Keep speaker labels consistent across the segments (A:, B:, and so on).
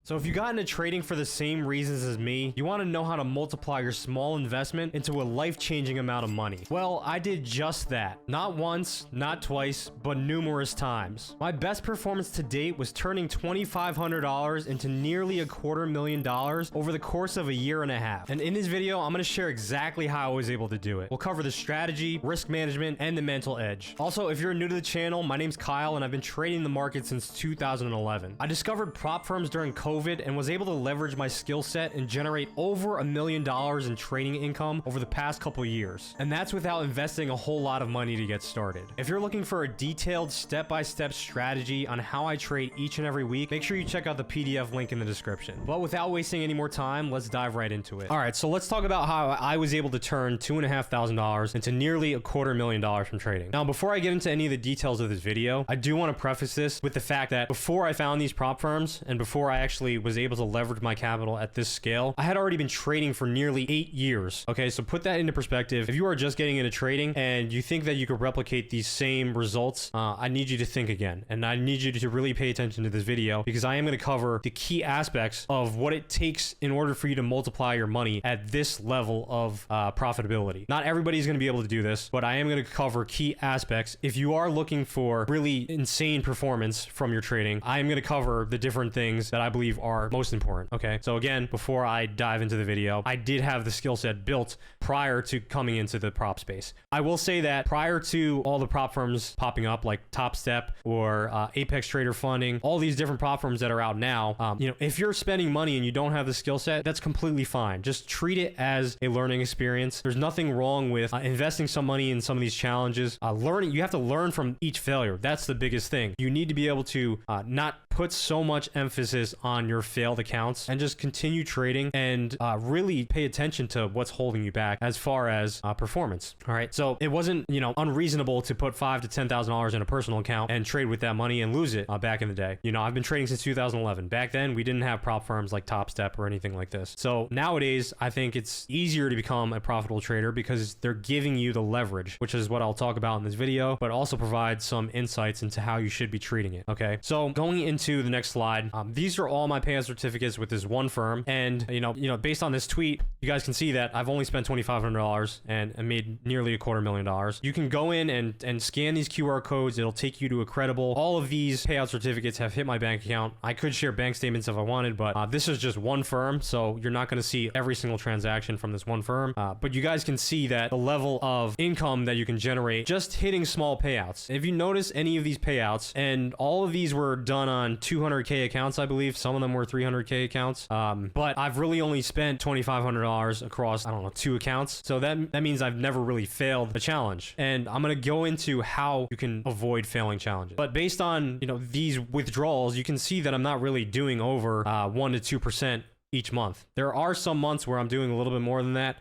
A: So if you got into trading for the same reasons as me, you want to know how to multiply your small investment into a life-changing amount of money. Well, I did just that. Not once, not twice, but numerous times. My best performance to date was turning $2,500 into nearly $250,000 over the course of a year and a half. And in this video, I'm going to share exactly how I was able to do it. We'll cover the strategy, risk management, and the mental edge. Also, if you're new to the channel, my name's Kyle and I've been trading the market since 2011. I discovered prop firms during COVID and was able to leverage my skill set and generate over $1 million in trading income over the past couple years. And that's without investing a whole lot of money to get started. If you're looking for a detailed step-by-step strategy on how I trade each and every week, make sure you check out the PDF link in the description. But without wasting any more time, let's dive right into it. All right, so let's talk about how I was able to turn $2,500 into nearly $250,000 from trading. Now, before I get into any of the details of this video, I do want to preface this with the fact that before I found these prop firms and before I actually was able to leverage my capital at this scale, I had already been trading for nearly 8 years. Okay, so put that into perspective. If you are just getting into trading and you think that you could replicate these same results, I need you to think again. And I need you to really pay attention to this video because I am going to cover the key aspects of what it takes in order for you to multiply your money at this level of profitability. Not everybody's going to be able to do this, but I am going to cover key aspects. If you are looking for really insane performance from your trading, I am going to cover the different things that I believe are most important. Okay, so again, before I dive into the video, I did have the skill set built prior to coming into the prop space. I will say that prior to all the prop firms popping up like Top Step or Apex Trader Funding, all these different prop firms that are out now, if you're spending money and you don't have the skill set, that's completely fine. Just treat it as a learning experience. There's nothing wrong with investing some money in some of these challenges. You have to learn from each failure. That's the biggest thing. You need to be able to not put so much emphasis on your failed accounts and just continue trading and really pay attention to what's holding you back as far as performance. All right, so it wasn't unreasonable to put $5,000 to $10,000 in a personal account and trade with that money and lose it back in the day. I've been trading since 2011. Back then we didn't have prop firms like Top Step or anything like this. So nowadays I think it's easier to become a profitable trader because they're giving you the leverage, which is what I'll talk about in this video, but also provide some insights into how you should be treating it. Okay, so going into the next slide, these are all my payout certificates with this one firm, and based on this tweet, you guys can see that I've only spent $2,500 and made nearly $250,000. You can go in and scan these QR codes. It'll take you to a credible. All of these payout certificates have hit my bank account. I could share bank statements if I wanted, but this is just one firm, so you're not going to see every single transaction from this one firm. But you guys can see that the level of income that you can generate just hitting small payouts. If you notice any of these payouts, and all of these were done on 200K accounts, I believe. Some of them were 300K accounts. But I've really only spent $2,500 across, I don't know, 2 accounts. So that means I've never really failed a challenge. And I'm going to go into how you can avoid failing challenges. But based on, these withdrawals, you can see that I'm not really doing over 1 to 2% each month. There are some months where I'm doing a little bit more than that.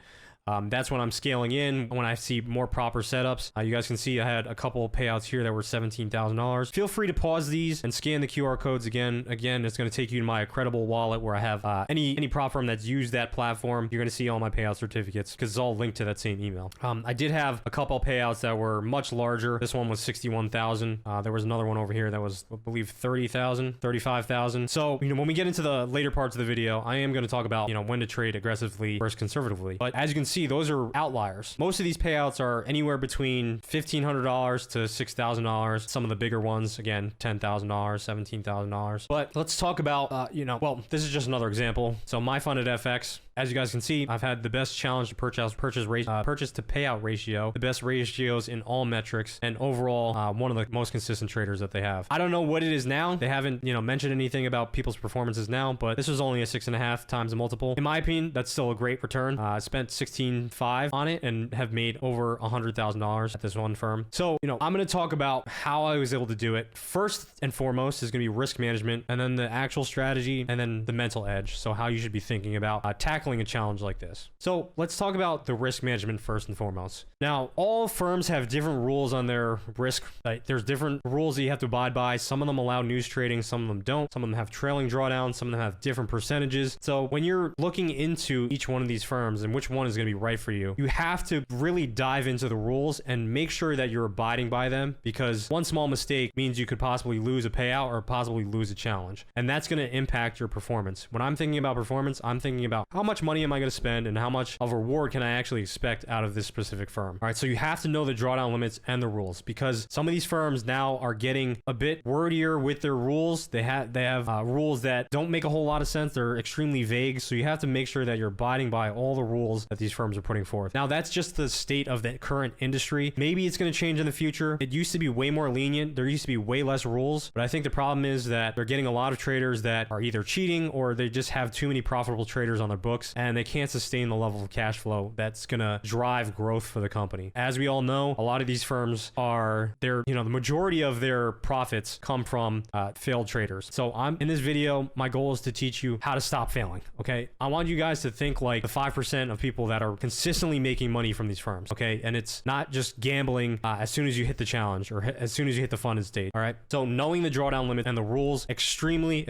A: That's when I'm scaling in, when I see more proper setups. You guys can see I had a couple of payouts here that were $17,000. Feel free to pause these and scan the QR codes again. Again, it's going to take you to my credible wallet where I have any prop firm that's used that platform. You're going to see all my payout certificates because it's all linked to that same email. I did have a couple of payouts that were much larger. This one was $61,000. There was another one over here that was, I believe, $30,000, $35,000. So, when we get into the later parts of the video, I am going to talk about, when to trade aggressively versus conservatively. But as you can see, those are outliers. Most of these payouts are anywhere between $1,500 to $6,000. Some of the bigger ones, again, $10,000, $17,000. But let's talk about, well, this is just another example. So my fund at FX, as you guys can see, I've had the best challenge to purchase to payout ratio, the best ratios in all metrics, and overall, one of the most consistent traders that they have. I don't know what it is now. They haven't, mentioned anything about people's performances now, but this was only a 6.5 times the multiple. In my opinion, that's still a great return. I spent $16,500 on it and have made over $100,000 at this one firm. So, I'm going to talk about how I was able to do it. First and foremost is going to be risk management, and then the actual strategy, and then the mental edge. So how you should be thinking about tackling a challenge like this. So let's talk about the risk management first and foremost. Now, all firms have different rules on their risk. There's different rules that you have to abide by. Some of them allow news trading, some of them don't. Some of them have trailing drawdowns, some of them have different percentages. So when you're looking into each one of these firms and which one is going to be right for you, you have to really dive into the rules and make sure that you're abiding by them, because one small mistake means you could possibly lose a payout or possibly lose a challenge. And that's going to impact your performance. When I'm thinking about performance, I'm thinking about how much money am I going to spend and how much of a reward can I actually expect out of this specific firm. All right, so you have to know the drawdown limits and the rules, because some of these firms now are getting a bit wordier with their rules. They have rules that don't make a whole lot of sense. They're extremely vague, so you have to make sure that you're abiding by all the rules that these firms are putting forth. Now, that's just the state of the current industry. Maybe it's going to change in the future. It used to be way more lenient. There used to be way less rules, but I think the problem is that they're getting a lot of traders that are either cheating or they just have too many profitable traders on their books, and they can't sustain the level of cash flow that's going to drive growth for the company. As we all know, a lot of these firms the majority of their profits come from failed traders. So in this video, my goal is to teach you how to stop failing. Okay, I want you guys to think like the 5% of people that are consistently making money from these firms. Okay, and it's not just gambling as soon as you hit the challenge or as soon as you hit the funded stage. All right, so knowing the drawdown limit and the rules, extremely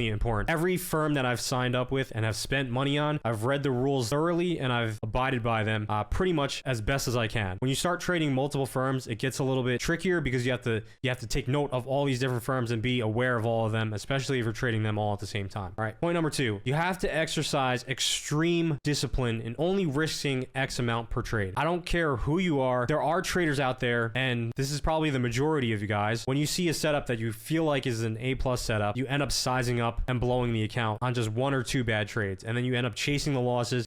A: important. Every firm that I've signed up with and have spent money on, I've read the rules thoroughly and I've abided by them pretty much as best as I can. When you start trading multiple firms, it gets a little bit trickier because you have to take note of all these different firms and be aware of all of them, especially if you're trading them all at the same time. All right, point number 2, you have to exercise extreme discipline in only risking X amount per trade. I don't care who you are. There are traders out there, and this is probably the majority of you guys. When you see a setup that you feel like is an A+ setup, you end up sizing up and blowing the account on just 1 or 2 bad trades, and then you end up chasing the losses,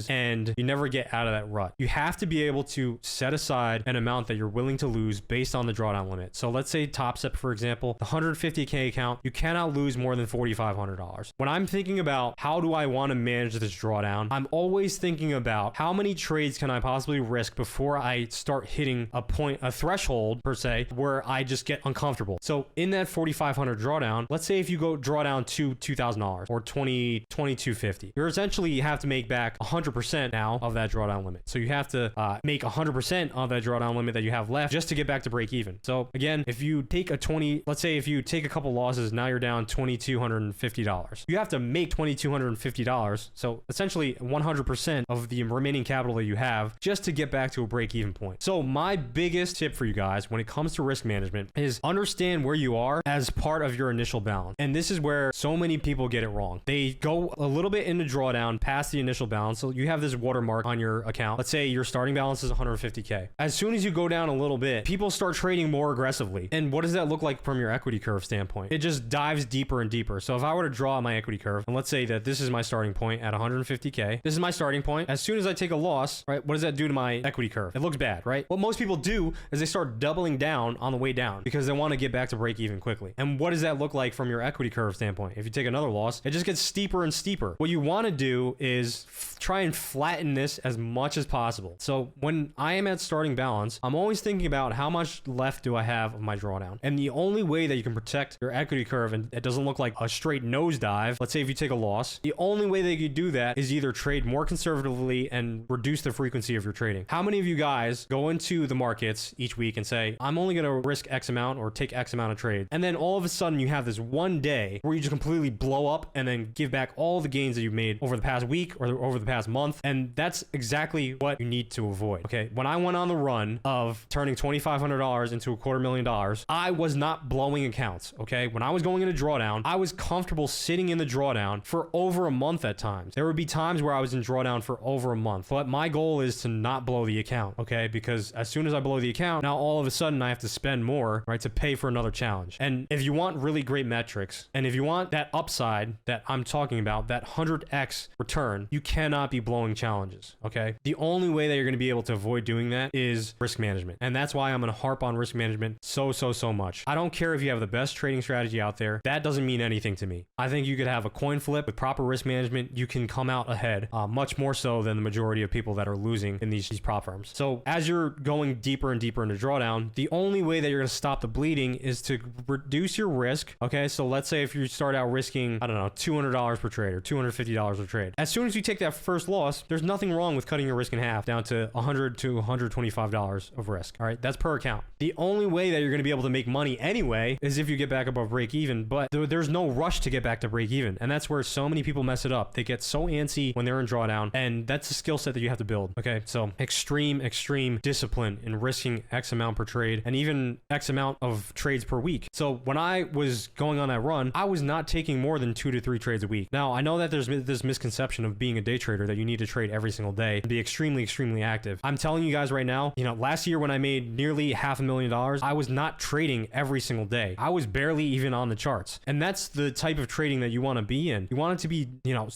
A: and you never get out of that rut. You have to be able to set aside an amount that you're willing to lose based on the drawdown limit. So let's say Top Step, for example, the 150K account, you cannot lose more than $4,500. When I'm thinking about how do I want to manage this drawdown, I'm always thinking about how many trades can I possibly risk before I start hitting a threshold per se, where I just get uncomfortable. So in that 4,500 drawdown, let's say if you go draw down to $2,000 or $2,250, you're essentially, you have to make back 100% now of that drawdown limit. So you have to make 100% of that drawdown limit that you have left just to get back to break even. So again, if you take let's say if you take a couple losses, now you're down $2,250. You have to make $2,250. So essentially 100% of the remaining capital that you have just to get back to a break even point. So my biggest tip for you guys when it comes to risk management is understand where you are as part of your initial balance. And this is where so many people get it wrong. They go a little bit into drawdown past the initial balance. So you have this watermark on your account. Let's say your starting balance is 150K. As soon as you go down a little bit, people start trading more aggressively. And what does that look like from your equity curve standpoint? It just dives deeper and deeper. So if I were to draw my equity curve, and let's say that this is my starting point at 150K, this is my starting point. As soon as I take a loss, right, what does that do to my equity curve? It looks bad, right? What most people do is they start doubling down on the way down because they want to get back to break even quickly. And what does that look like from your equity curve standpoint? If you take another loss, it just gets steeper and steeper. What you want to do is try and flatten this as much as possible. So when I am at starting balance, I'm always thinking about how much left do I have of my drawdown. And the only way that you can protect your equity curve and it doesn't look like a straight nosedive, let's say if you take a loss, the only way that you do that is either trade more conservatively and reduce the frequency of your trading. How many of you guys go into the markets each week and say, I'm only going to risk X amount or take X amount of trade, and then all of a sudden you have this one day where you just completely blow up and then give back all the gains that you've made over the past week or over the past month? And that's exactly what you need to avoid. Okay, when I went on the run of turning $2,500 into $250,000, I was not blowing accounts. Okay, when I was going into drawdown, I was comfortable sitting in the drawdown for over a month at times. There would be times where I was in drawdown for over a month, but my goal is to not blow the account. Okay, because as soon as I blow the account, now all of a sudden I have to spend more, right, to pay for another challenge. And if you want really great metrics, and if you want that upside that I'm talking about, that 100x return, you cannot be blowing challenges. Okay, the only way that you're going to be able to avoid doing that is risk management. And that's why I'm going to harp on risk management so much. I don't care if you have the best trading strategy out there. That doesn't mean anything to me. I think you could have a coin flip with proper risk management. You can come out ahead much more so than the majority of people that are losing in these prop firms. So as you're going deeper and deeper into drawdown, the only way that you're going to stop the bleeding is to reduce your risk. Okay, so let's say if you start out risking, I don't know, $200 per trade or $250 per trade. As soon as you take that first loss, there's nothing wrong with cutting your risk in half down to $100 to $125 of risk. All right, that's per account. The only way that you're going to be able to make money anyway is if you get back above break even, but there's no rush to get back to break even. And that's where so many people mess it up. They get so antsy when they're in drawdown and And that's a skill set that you have to build. Okay, so extreme discipline in risking X amount per trade and even X amount of trades per week. So when I was going on that run, I was not taking more than 2 to 3 trades a week. Now, I know that there's this misconception of being a day trader that you need to trade every single day and be extremely active. I'm telling you guys right now, last year when I made nearly $500,000, I was not trading every single day. I was barely even on the charts. And that's the type of trading that you want to be in. You want it to be,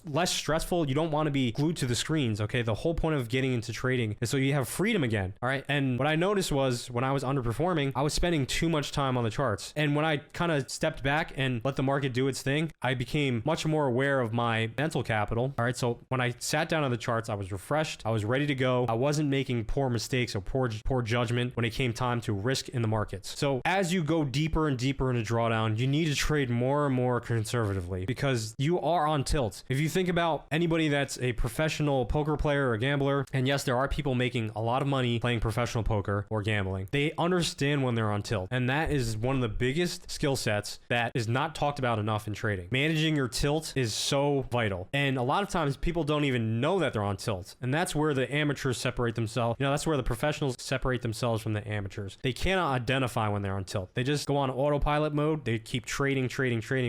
A: less stressful. You don't want to be glued to the screens, okay? The whole point of getting into trading is so you have freedom again, all right? And what I noticed was when I was underperforming, I was spending too much time on the charts. And when I kind of stepped back and let the market do its thing, I became much more aware of my mental capital, all right? So when I sat down on the charts, I was refreshed. I was ready to go. I wasn't making poor mistakes or poor judgment when it came time to risk in the markets. So as you go deeper and deeper into drawdown, you need to trade more and more conservatively because you are on tilt. If you think about anybody that's a professional poker player or gambler, and yes, there are people making a lot of money playing professional poker or gambling, they understand when they're on tilt. And that is one of the biggest skill sets that is not talked about enough in trading. Managing your tilt is so vital. And a lot of times people don't even know that they're on tilt. And that's where the amateurs separate themselves. That's where the professionals separate themselves from the amateurs. They cannot identify when they're on tilt. They just go on autopilot mode. They keep trading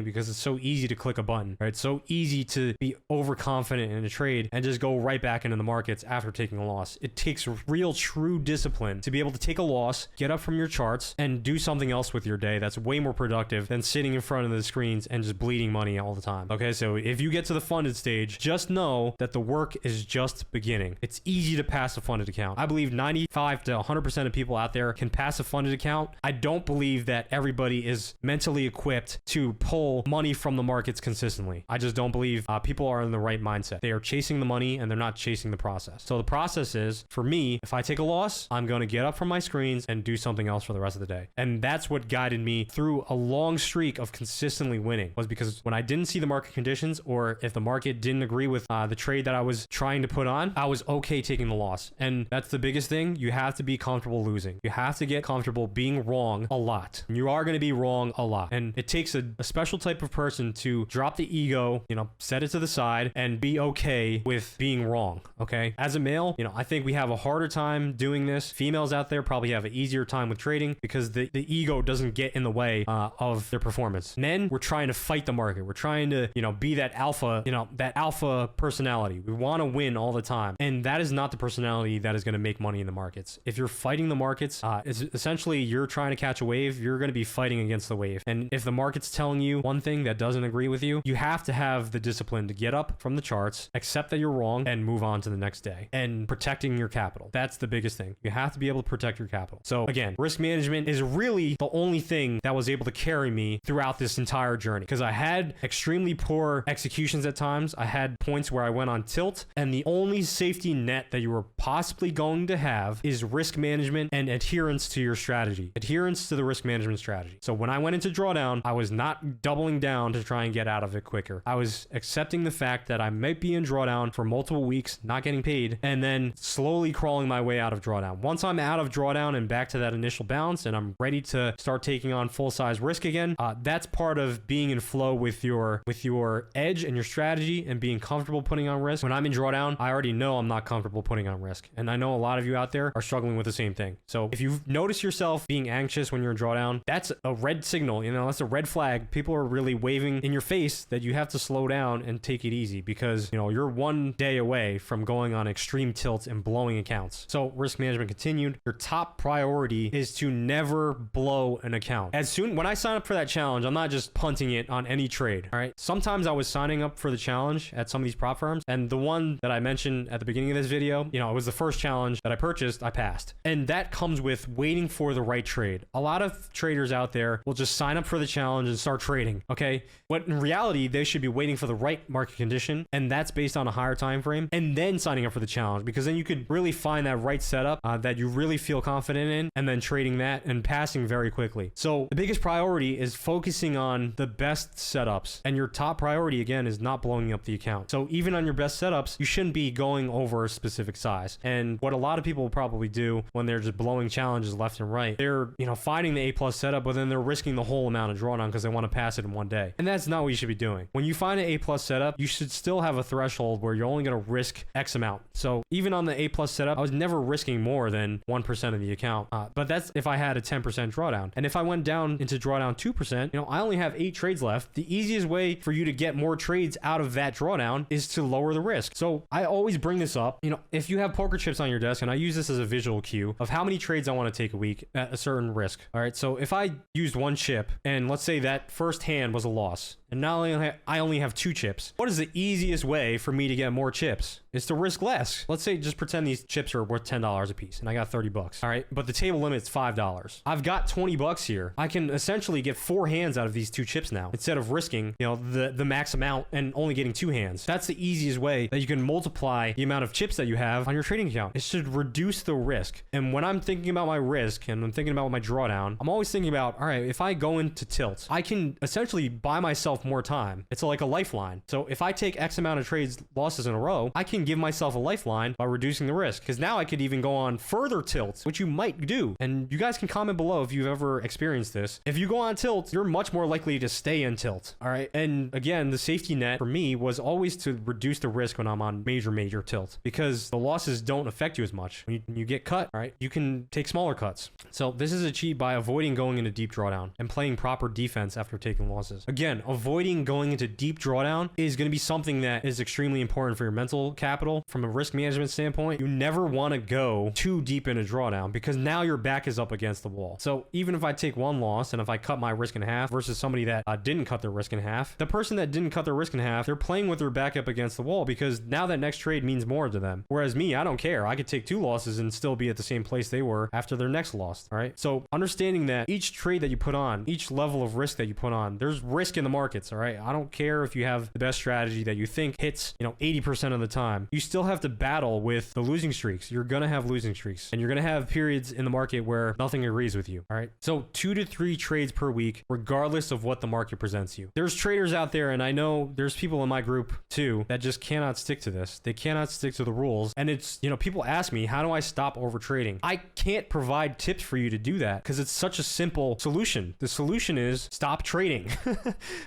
A: because it's so easy to click a button, right? It's so easy to be overconfident in a trade and just go right back into the markets after taking a loss. It takes real true discipline to be able to take a loss, get up from your charts, and do something else with your day that's way more productive than sitting in front of the screens and just bleeding money all the time. Okay, so if you get to the funded stage, just know that the work is just beginning. It's easy to pass a funded account. I believe 95 to 100% of people out there can pass a funded account. I don't believe that everybody is mentally equipped to pull money from the markets consistently. I just don't believe people are in the right mindset. They are chasing the money and they're not chasing the process. So the process is, for me, if I take a loss, I'm going to get up from my screens and do something else for the rest of the day. And that's what guided me through a long streak of consistently winning, was because when I didn't see the market conditions, or if the market didn't agree with the trade that I was trying to put on, I was okay taking the loss. And that's the biggest thing. You have to be comfortable losing. You have to get comfortable being wrong a lot. You are going to be wrong a lot. And it takes a special type of person to drop the ego, set it to the side and be okay with being wrong. Okay. As a male, I think we have a harder time doing this. Females out there probably have an easier time with trading because the ego doesn't get in the way of their performance. Men, we're trying to fight the market. We're trying to, be that alpha personality. We want to win all the time. And that is not the personality that is going to make money in the markets. If you're fighting the markets, it's essentially you're trying to catch a wave. You're going to be fighting against the wave. And if the market's telling you one thing that doesn't agree with you, you have to have the discipline to get up from the charts, accept that you're wrong, and move on to the next day. And protecting your capital. That's the biggest thing. You have to be able to protect your capital. So again, risk management is really the only thing that was able to carry me throughout this entire journey, because I had extremely poor executions at times. I had points where I went on tilt, and the only safety net that you were possibly going to have is risk management and adherence to your strategy. Adherence to the risk management strategy. So when I went into drawdown, I was not doubling down to try and get out of it quicker. I was accepting the fact that I might be in drawdown for multiple weeks, not getting paid, and then slowly crawling my way out of drawdown. Once I'm out of drawdown and back to that initial bounce and I'm ready to start taking on full-size risk again, that's part of being in flow with your edge and your strategy and being comfortable putting on risk. When I'm in drawdown, I already know I'm not comfortable putting on risk. And I know a lot of you out there are struggling with the same thing. So if you notice yourself being anxious when you're in drawdown, that's a red signal. That's a red flag. People are really waving in your face that you have to slow down and take it easy, because you're one day away from going on extreme tilt and blowing accounts. So risk management continued. Your top priority is to never blow an account. When I sign up for that challenge, I'm not just punting it on any trade. All right. Sometimes I was signing up for the challenge at some of these prop firms, and the one that I mentioned at the beginning of this video, it was the first challenge that I purchased, I passed. And that comes with waiting for the right trade. A lot of traders out there will just sign up for the challenge and start trading. Okay. But in reality, they should be waiting for the right market condition, and that's based on a higher time frame, and then signing up for the challenge, because then you could really find that right setup that you really feel confident in, and then trading that and passing very quickly. So the biggest priority is focusing on the best setups, and your top priority again is not blowing up the account. So even on your best setups, you shouldn't be going over a specific size. And what a lot of people will probably do when they're just blowing challenges left and right, they're finding the A+ setup, but then they're risking the whole amount of drawdown because they want to pass it in one day. And that's not what you should be doing. When you find an A+ setup, you should still have a threshold where you're only going to risk X amount. So even on the A+ setup, I was never risking more than 1% of the account. But that's if I had a 10% drawdown. And if I went down into drawdown 2%, I only have 8 trades left. The easiest way for you to get more trades out of that drawdown is to lower the risk. So I always bring this up. If you have poker chips on your desk, and I use this as a visual cue of how many trades I want to take a week at a certain risk. All right. So if I used one chip and let's say that first hand was a loss, and now I only have 2 chips, what is the easiest way for me to get more chips? It's to risk less. Let's say just pretend these chips are worth $10 a piece and I got $30. All right. But the table limit's $5. I've got $20 here. I can essentially get 4 hands out of these 2 chips now instead of risking, the max amount and only getting 2 hands. That's the easiest way that you can multiply the amount of chips that you have on your trading account. It should reduce the risk. And when I'm thinking about my risk and I'm thinking about my drawdown, I'm always thinking about, all right, if I go into tilt, I can essentially buy myself more time. It's like a lifeline. So if I take X amount of trades losses in a row, I can give myself a lifeline by reducing the risk, because now I could even go on further tilts, which you might do. And you guys can comment below if you've ever experienced this. If you go on tilt, you're much more likely to stay in tilt. All right. And again, the safety net for me was always to reduce the risk when I'm on major tilt, because the losses don't affect you as much. When you get cut, all right, you can take smaller cuts. So this is achieved by avoiding going into deep drawdown and playing proper defense after taking losses. Again, avoiding going into deep drawdown is going to be something that is extremely important for your mental capital. From a risk management standpoint, you never want to go too deep into drawdown, because now your back is up against the wall. So even if I take one loss and if I cut my risk in half versus somebody that didn't cut their risk in half, the person that didn't cut their risk in half, they're playing with their back up against the wall, because now that next trade means more to them. Whereas me, I don't care. I could take 2 losses and still be at the same place they were after their next loss. All right. So understanding that each trade that you put on, each level of risk that you put on, there's risk in the markets. All right. I don't care if you have the best strategy that you think hits, 80% of the time. You still have to battle with the losing streaks. You're going to have losing streaks, and you're going to have periods in the market where nothing agrees with you. All right. So 2 to 3 trades per week, regardless of what the market presents you. There's traders out there, and I know there's people in my group too that just cannot stick to this. They cannot stick to the rules. And it's, people ask me, how do I stop over trading? I can't provide tips for you to do that because it's such a simple solution. The solution is stop trading.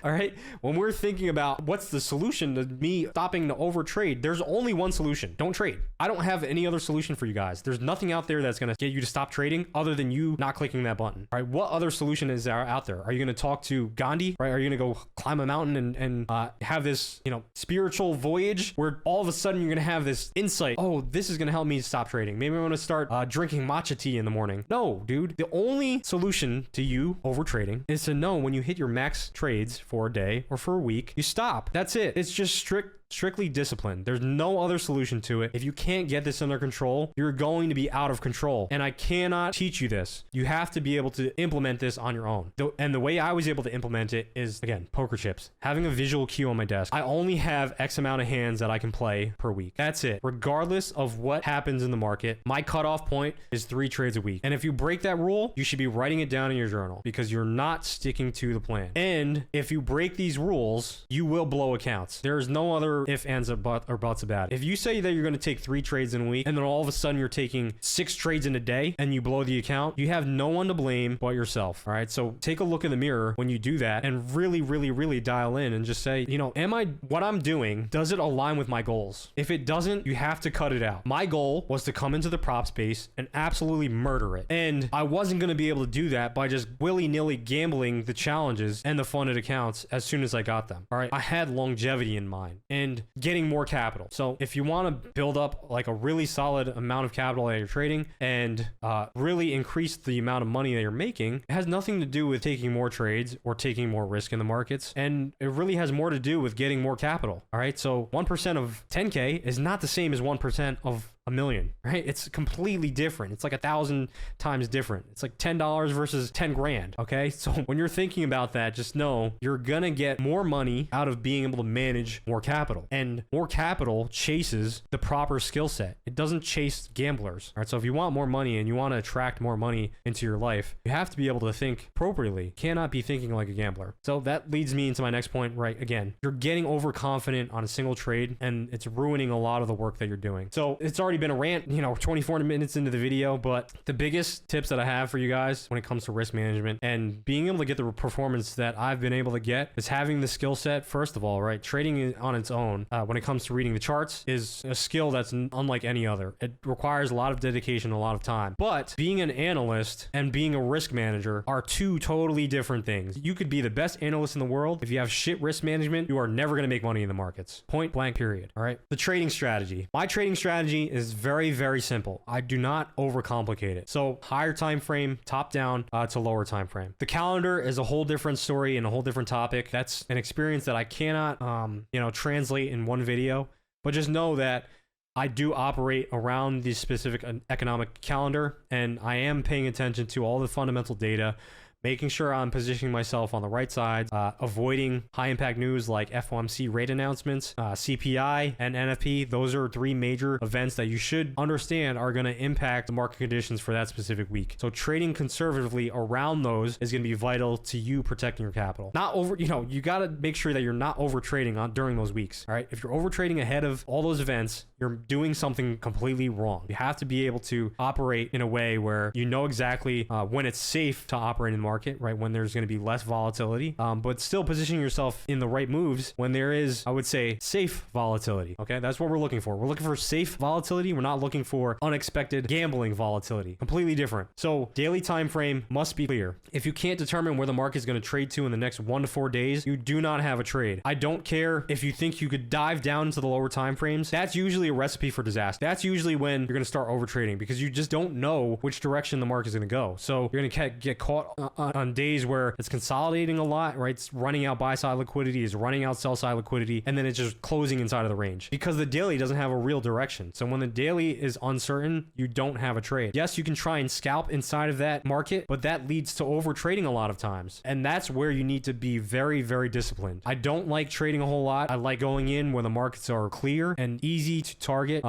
A: All right. When we're thinking about what's the solution to me stopping to over trade, there's only one solution. Don't trade. I don't have any other solution for you guys. There's nothing out there that's going to get you to stop trading other than you not clicking that button. All right. What other solution is there out there? Are you going to talk to Gandhi? Right? Are you going to go climb a mountain and have this, spiritual voyage where all of a sudden you're going to have this insight? Oh, this is going to help me stop trading. Maybe I'm going to start drinking matcha tea in the morning. No, dude. The only solution to you over trading is to know when you hit your max trades for a day or for a week, you stop. That's it. It's just strictly discipline. There's no other solution to it. If you can't get this under control, you're going to be out of control. And I cannot teach you this. You have to be able to implement this on your own. And the way I was able to implement it is, again, poker chips. Having a visual cue on my desk. I only have X amount of hands that I can play per week. That's it. Regardless of what happens in the market, my cutoff point is 3 trades a week. And if you break that rule, you should be writing it down in your journal because you're not sticking to the plan. And if you break these rules, you will blow accounts. There is no other if, ands, or buts about it. If you say that you're going to take 3 trades in a week and then all of a sudden you're taking 6 trades in a day and you blow the account, you have no one to blame but yourself. All right. So take a look in the mirror when you do that and really dial in and just say, what I'm doing, does it align with my goals? If it doesn't, you have to cut it out. My goal was to come into the prop space and absolutely murder it. And I wasn't going to be able to do that by just willy-nilly gambling the challenges and the funded accounts as soon as I got them. All right. I had longevity in mind and getting more capital. So if you want to build up like a really solid amount of capital that you're trading and really increase the amount of money that you're making, it has nothing to do with taking more trades or taking more risk in the markets. And it really has more to do with getting more capital. All right. So 1% of 10K is not the same as 1% of $1 million, right? It's completely different. It's like 1,000 times different. It's like $10 versus 10 grand. Okay. So when you're thinking about that, just know you're going to get more money out of being able to manage more capital, and more capital chases the proper skill set. It doesn't chase gamblers. All right. So if you want more money and you want to attract more money into your life, you have to be able to think appropriately. You cannot be thinking like a gambler. So that leads me into my next point, right? Again, you're getting overconfident on a single trade and it's ruining a lot of the work that you're doing. So it's already been a rant, 24 minutes into the video, but the biggest tips that I have for you guys when it comes to risk management and being able to get the performance that I've been able to get is having the skill set. First of all, right? Trading on its own, when it comes to reading the charts, is a skill that's unlike any other. It requires a lot of dedication, a lot of time. But being an analyst and being a risk manager are two totally different things. You could be the best analyst in the world. If you have shit risk management, you are never going to make money in the markets. Point blank, period. All right. The trading strategy. My trading strategy is very, very simple. I do not overcomplicate it. So higher time frame, top down to lower time frame. The calendar is a whole different story and a whole different topic. That's an experience that I cannot, translate in one video. But just know that I do operate around the specific economic calendar, and I am paying attention to all the fundamental data, making sure I'm positioning myself on the right side, avoiding high impact news like FOMC rate announcements, CPI, and NFP. Those are three major events that you should understand are going to impact the market conditions for that specific week. So trading conservatively around those is going to be vital to you protecting your capital. Not over, you got to make sure that you're not over trading during those weeks. All right. If you're over trading ahead of all those events, you're doing something completely wrong. You have to be able to operate in a way where you know exactly when it's safe to operate in the market, right? When there's going to be less volatility, but still positioning yourself in the right moves when there is, I would say, safe volatility. Okay, that's what we're looking for. We're looking for safe volatility. We're not looking for unexpected gambling volatility. Completely different. So daily time frame must be clear. If you can't determine where the market is going to trade to in the next 1 to 4 days, you do not have a trade. I don't care if you think you could dive down into the lower time frames. That's usually a recipe for disaster. That's usually when you're going to start over trading because you just don't know which direction the market is going to go. So you're going to get caught on days where it's consolidating a lot, right? It's running out buy side liquidity, is running out sell side liquidity, and then it's just closing inside of the range because the daily doesn't have a real direction. So when the daily is uncertain, you don't have a trade. Yes, you can try and scalp inside of that market, but that leads to over trading a lot of times. And that's where you need to be very, very disciplined. I don't like trading a whole lot. I like going in when the markets are clear and easy to target.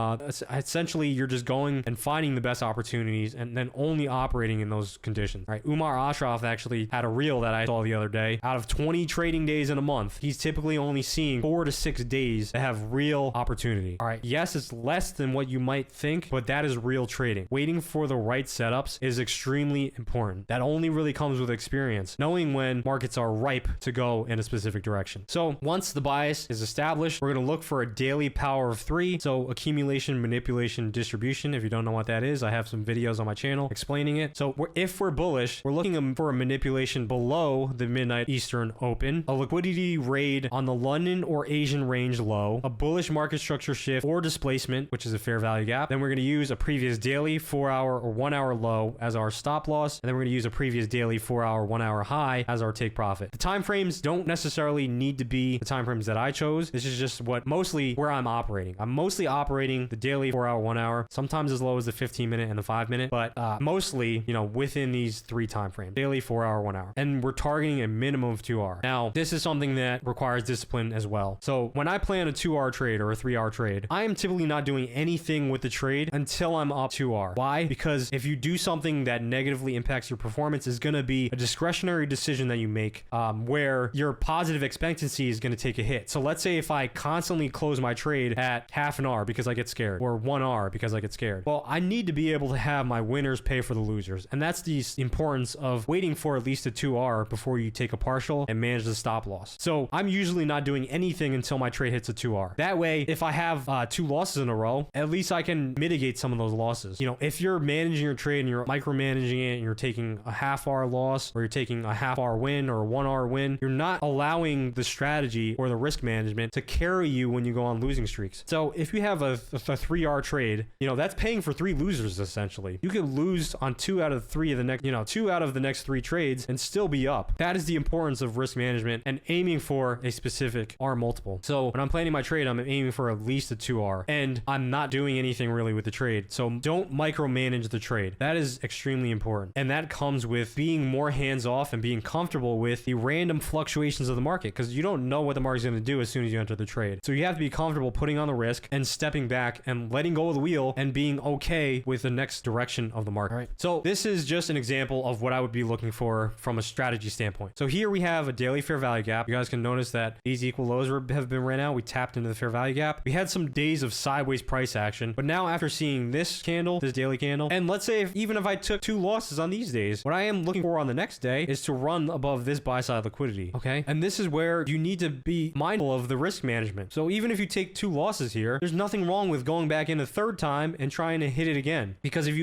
A: Essentially, you're just going and finding the best opportunities and then only operating in those conditions, right? Umar Ashraf actually had a reel that I saw the other day. Out of 20 trading days in a month, he's typically only seeing 4 to 6 days that have real opportunity. All right. Yes, it's less than what you might think, but that is real trading. Waiting for the right setups is extremely important. That only really comes with experience, knowing when markets are ripe to go in a specific direction. So once the bias is established, we're going to look for a daily power of 3. So accumulation, manipulation, distribution. If you don't know what that is, I have some videos on my channel explaining it. So if we're bullish, we're looking for a manipulation below the midnight Eastern open, a liquidity raid on the London or Asian range low, a bullish market structure shift or displacement, which is a fair value gap. Then we're going to use a previous daily 4-hour or 1-hour low as our stop loss. And then we're going to use a previous daily 4-hour, 1-hour high as our take profit. The time frames don't necessarily need to be the time frames that I chose. This is just mostly where I'm operating. I'm mostly operating the daily 4-hour, 1-hour, sometimes as low as the 15-minute and the 5-minute, but mostly, within these 3 time frames, daily 4-hour, 1-hour. And we're targeting a minimum of 2 hour. Now, this is something that requires discipline as well. So when I plan a 2-hour trade or a 3-hour trade, I am typically not doing anything with the trade until I'm up 2 hour. Why? Because if you do something that negatively impacts your performance, is going to be a discretionary decision that you make where your positive expectancy is going to take a hit. So let's say if I constantly close my trade at half an hour because I get scared, or 1 hour because I get scared, well, I need to be able to have my winners pay for the losers. And that's the importance of waiting for at least a 2 hour before you take a partial and manage the stop loss. So I'm usually not doing anything until my trade hits a 2 hour. That way, if I have 2 losses in a row, at least I can mitigate some of those losses. If you're managing your trade and you're micromanaging it and you're taking a half-hour loss or you're taking a half-hour win or a 1-hour win, you're not allowing the strategy or the risk management to carry you when you go on losing streaks. So if you have a 3-hour trade, that's paying for 3 losers essentially. You could lose on 2 out of 3 of the next, 2 out of the next 3 trades and still be up. That is the importance of risk management and aiming for a specific R multiple. So when I'm planning my trade, I'm aiming for at least a 2R, and I'm not doing anything really with the trade. So don't micromanage the trade. That is extremely important. And that comes with being more hands-off and being comfortable with the random fluctuations of the market, because you don't know what the market's going to do as soon as you enter the trade. So you have to be comfortable putting on the risk and stepping back and letting go of the wheel and being okay with the next direction of the market. All right. So this is just an example of what I would be looking looking for from a strategy standpoint. So here we have a daily fair value gap. You guys can notice that these equal lows have been ran out. We tapped into the fair value gap. We had some days of sideways price action, but now after seeing this candle, this daily candle, and let's say even if I took 2 losses on these days, what I am looking for on the next day is to run above this buy side liquidity. Okay. And this is where you need to be mindful of the risk management. So even if you take 2 losses here, there's nothing wrong with going back in a third time and trying to hit it again. Because if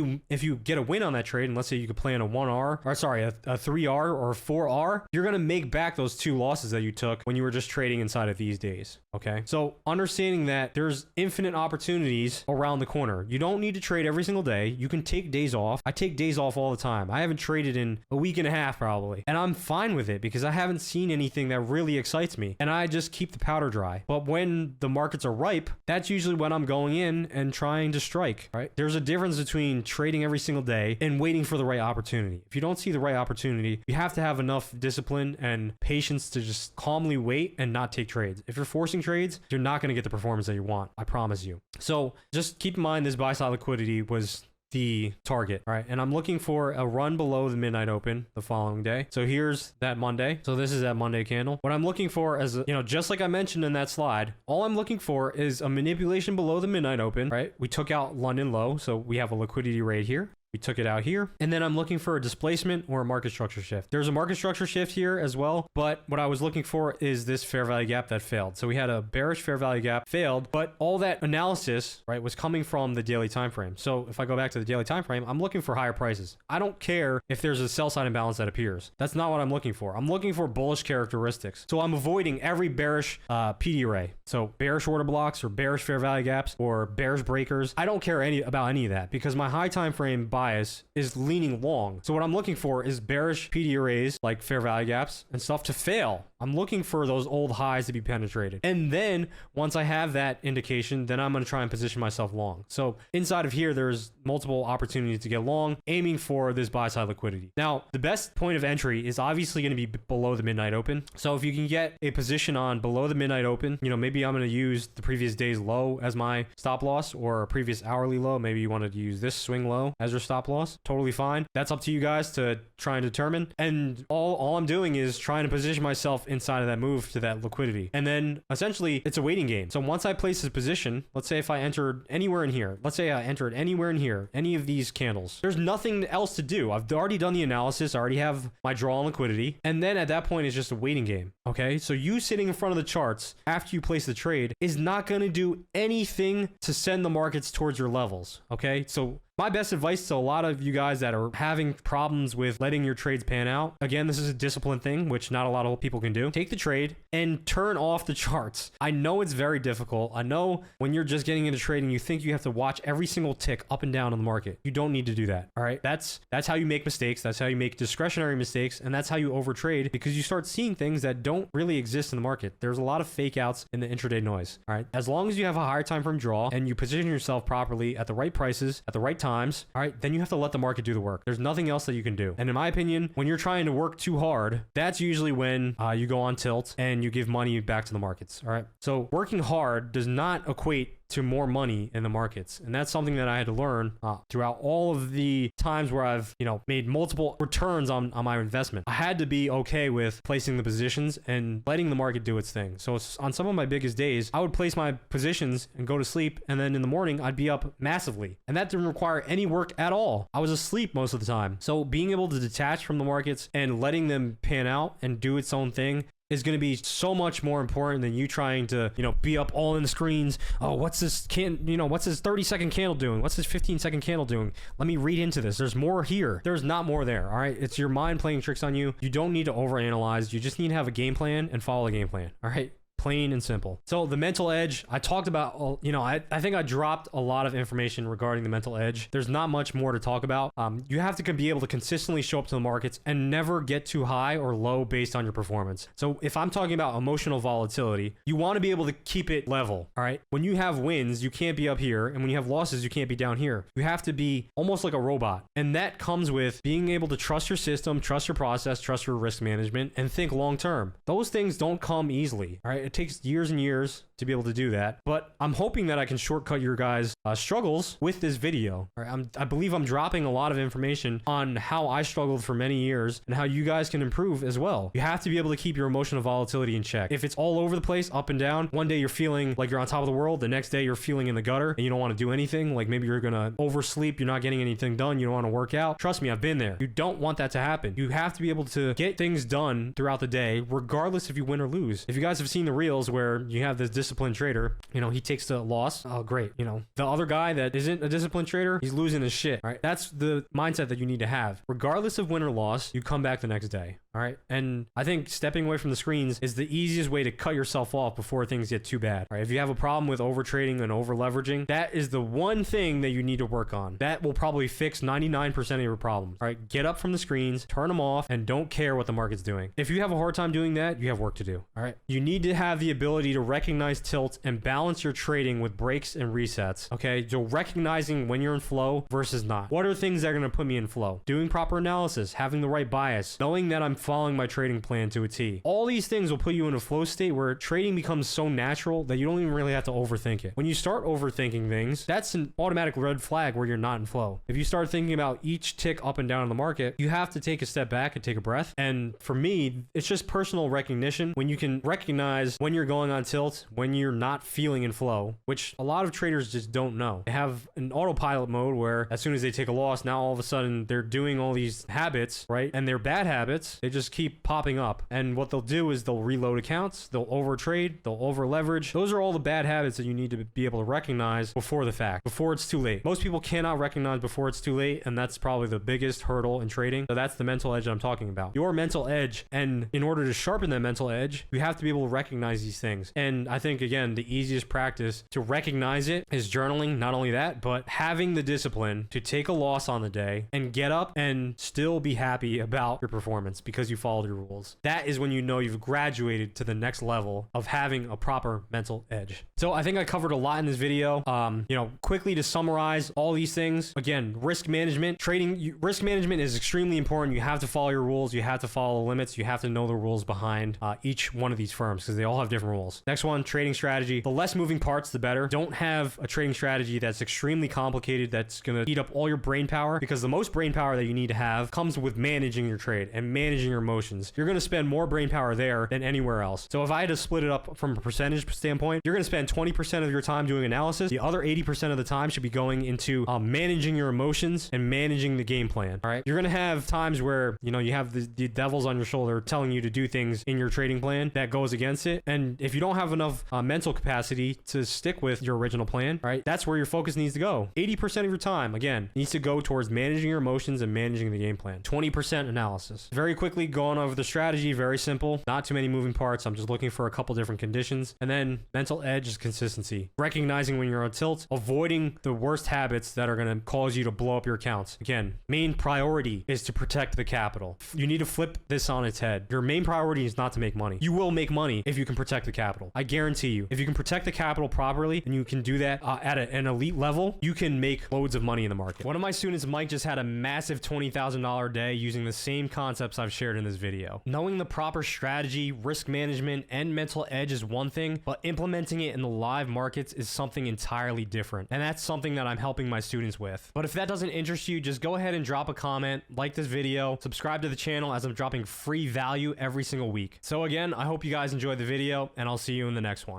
A: you get a win on that trade, and let's say you could play in a 1R, or sorry, a 3R or a 4R, you're going to make back those 2 losses that you took when you were just trading inside of these days. Okay. So understanding that there's infinite opportunities around the corner. You don't need to trade every single day. You can take days off. I take days off all the time. I haven't traded in a week and a half probably. And I'm fine with it because I haven't seen anything that really excites me. And I just keep the powder dry. But when the markets are ripe, that's usually when I'm going in and trying to strike, right? There's a difference between trading every single day and waiting for the right opportunity. If you don't see the right opportunity, you have to have enough discipline and patience to just calmly wait and not take trades. If you're forcing trades, you're not going to get the performance that you want. I promise you. So just keep in mind this buy side liquidity was the target, right? And I'm looking for a run below the midnight open the following day. So here's that Monday. So this is that Monday candle. What I'm looking for is, just like I mentioned in that slide, all I'm looking for is a manipulation below the midnight open, right? We took out London low. So we have a liquidity rate here. We took it out here. And then I'm looking for a displacement or a market structure shift. There's a market structure shift here as well. But what I was looking for is this fair value gap that failed. So we had a bearish fair value gap, failed, but all that analysis, right, was coming from the daily time frame. So if I go back to the daily time frame, I'm looking for higher prices. I don't care if there's a sell side imbalance that appears. That's not what I'm looking for. I'm looking for bullish characteristics. So I'm avoiding every bearish PD array. So bearish order blocks or bearish fair value gaps or bearish breakers. I don't care about any of that because my high time frame bias is leaning long. So what I'm looking for is bearish PD arrays like fair value gaps and stuff to fail. I'm looking for those old highs to be penetrated. And then once I have that indication, then I'm going to try and position myself long. So inside of here, there's multiple opportunities to get long, aiming for this buy side liquidity. Now, the best point of entry is obviously going to be below the midnight open. So if you can get a position on below the midnight open, maybe I'm going to use the previous day's low as my stop loss or a previous hourly low. Maybe you wanted to use this swing low as your stop loss. Totally fine. That's up to you guys to try and determine. And all I'm doing is trying to position myself inside of that move to that liquidity. And then essentially it's a waiting game. So once I place this position, let's say if I entered anywhere in here, let's say I entered anywhere in here, any of these candles, there's nothing else to do. I've already done the analysis. I already have my draw on liquidity. And then at that point, it's just a waiting game. Okay. So you sitting in front of the charts after you place the trade is not going to do anything to send the markets towards your levels. Okay. So my best advice to a lot of you guys that are having problems with letting your trades pan out, again, this is a discipline thing, which not a lot of people can do. Take the trade and turn off the charts. I know it's very difficult. I know when you're just getting into trading, you think you have to watch every single tick up and down on the market. You don't need to do that. All right. That's how you make mistakes. That's how you make discretionary mistakes. And that's how you overtrade because you start seeing things that don't really exist in the market. There's a lot of fake outs in the intraday noise. All right. As long as you have a higher time frame draw and you position yourself properly at the right prices, at the right times, all right, then you have to let the market do the work. There's nothing else that you can do. And in my opinion, when you're trying to work too hard, that's usually when you go on tilt and you give money back to the markets. All right. So working hard does not equate to more money in the markets. And that's something that I had to learn throughout all of the times where I've, made multiple returns on my investment. I had to be okay with placing the positions and letting the market do its thing. So on some of my biggest days, I would place my positions and go to sleep. And then in the morning, I'd be up massively. And that didn't require any work at all. I was asleep most of the time. So being able to detach from the markets and letting them pan out and do its own thing is going to be so much more important than you trying to, be up all in the screens. Oh, what's this 30-second candle doing? What's this 15-second candle doing? Let me read into this. There's more here. There's not more there. All right. It's your mind playing tricks on you. You don't need to overanalyze. You just need to have a game plan and follow a game plan. All right. Plain and simple. So the mental edge, I talked about, I think I dropped a lot of information regarding the mental edge. There's not much more to talk about. You have to be able to consistently show up to the markets and never get too high or low based on your performance. So if I'm talking about emotional volatility, you want to be able to keep it level. All right. When you have wins, you can't be up here. And when you have losses, you can't be down here. You have to be almost like a robot. And that comes with being able to trust your system, trust your process, trust your risk management, and think long term. Those things don't come easily. All right. It takes years and years to be able to do that, but I'm hoping that I can shortcut your guys' struggles with this video. All right, I believe I'm dropping a lot of information on how I struggled for many years and how you guys can improve as well. You have to be able to keep your emotional volatility in check. If it's all over the place, up and down, one day you're feeling like you're on top of the world, the next day you're feeling in the gutter and you don't want to do anything, like maybe you're gonna oversleep, you're not getting anything done, you don't want to work out. Trust me, I've been there. You don't want that to happen. You have to be able to get things done throughout the day, regardless if you win or lose. If you guys have seen the reels where you have this disciplined trader, you know, he takes the loss. Oh, great. You know, the other guy that isn't a disciplined trader, he's losing his shit. All right. That's the mindset that you need to have. Regardless of win or loss, you come back the next day. All right. And I think stepping away from the screens is the easiest way to cut yourself off before things get too bad. All right. If you have a problem with over trading and over leveraging, that is the one thing that you need to work on. That will probably fix 99% of your problems. All right. Get up from the screens, turn them off, and don't care what the market's doing. If you have a hard time doing that, you have work to do. All right. You need to have the ability to recognize tilt and balance your trading with breaks and resets. Okay. So recognizing when you're in flow versus not. What are things that are going to put me in flow? Doing proper analysis, having the right bias, knowing that I'm following my trading plan to a T. All these things will put you in a flow state where trading becomes so natural that you don't even really have to overthink it. When you start overthinking things, that's an automatic red flag where you're not in flow. If you start thinking about each tick up and down in the market, you have to take a step back and take a breath. And for me, it's just personal recognition. When you can recognize when you're going on tilt, when you're not feeling in flow, which a lot of traders just don't know. They have an autopilot mode where as soon as they take a loss, now all of a sudden they're doing all these habits, right? And they're bad habits. They just keep popping up. And what they'll do is they'll reload accounts, they'll overtrade, they'll over leverage. Those are all the bad habits that you need to be able to recognize before the fact, before it's too late. Most people cannot recognize before it's too late, and that's probably the biggest hurdle in trading. So that's the mental edge I'm talking about. Your mental edge, and in order to sharpen that mental edge, you have to be able to recognize these things. And I think, again, the easiest practice to recognize it is journaling. Not only that, but having the discipline to take a loss on the day and get up and still be happy about your performance because you followed your rules. That is when you know you've graduated to the next level of having a proper mental edge. So I think I covered a lot in this video. You know, quickly to summarize all these things, again, risk management, risk management is extremely important. You have to follow your rules. You have to follow the limits. You have to know the rules behind each one of these firms because they all have different rules. Next one, trading strategy. The less moving parts, the better. Don't have a trading strategy that's extremely complicated, that's going to eat up all your brain power, because the most brain power that you need to have comes with managing your trade and managing your emotions. You're going to spend more brain power there than anywhere else. So if I had to split it up from a percentage standpoint, you're going to spend 20% of your time doing analysis. The other 80% of the time should be going into managing your emotions and managing the game plan. All right. You're going to have times where, you know, you have the devils on your shoulder telling you to do things in your trading plan that goes against it. And if you don't have enough mental capacity to stick with your original plan, right, that's where your focus needs to go. 80% of your time, again, needs to go towards managing your emotions and managing the game plan. 20% analysis. Very quickly going over the strategy, very simple. Not too many moving parts. I'm just looking for a couple different conditions. And then mental edge is consistency. Recognizing when you're on tilt, avoiding the worst habits that are going to cause you to blow up your accounts. Again, main priority is to protect the capital. You need to flip this on its head. Your main priority is not to make money. You will make money if you can protect the capital. I guarantee you, if you can protect the capital properly and you can do that at an elite level, you can make loads of money in the market. One of my students, Mike, just had a massive $20,000 day using the same concepts I've shared in this video. Knowing the proper strategy, risk management, and mental edge is one thing, but implementing it in the live markets is something entirely different. And that's something that I'm helping my students with. But if that doesn't interest you, just go ahead and drop a comment, like this video, subscribe to the channel as I'm dropping free value every single week. So again, I hope you guys enjoyed the video, and I'll see you in the next one.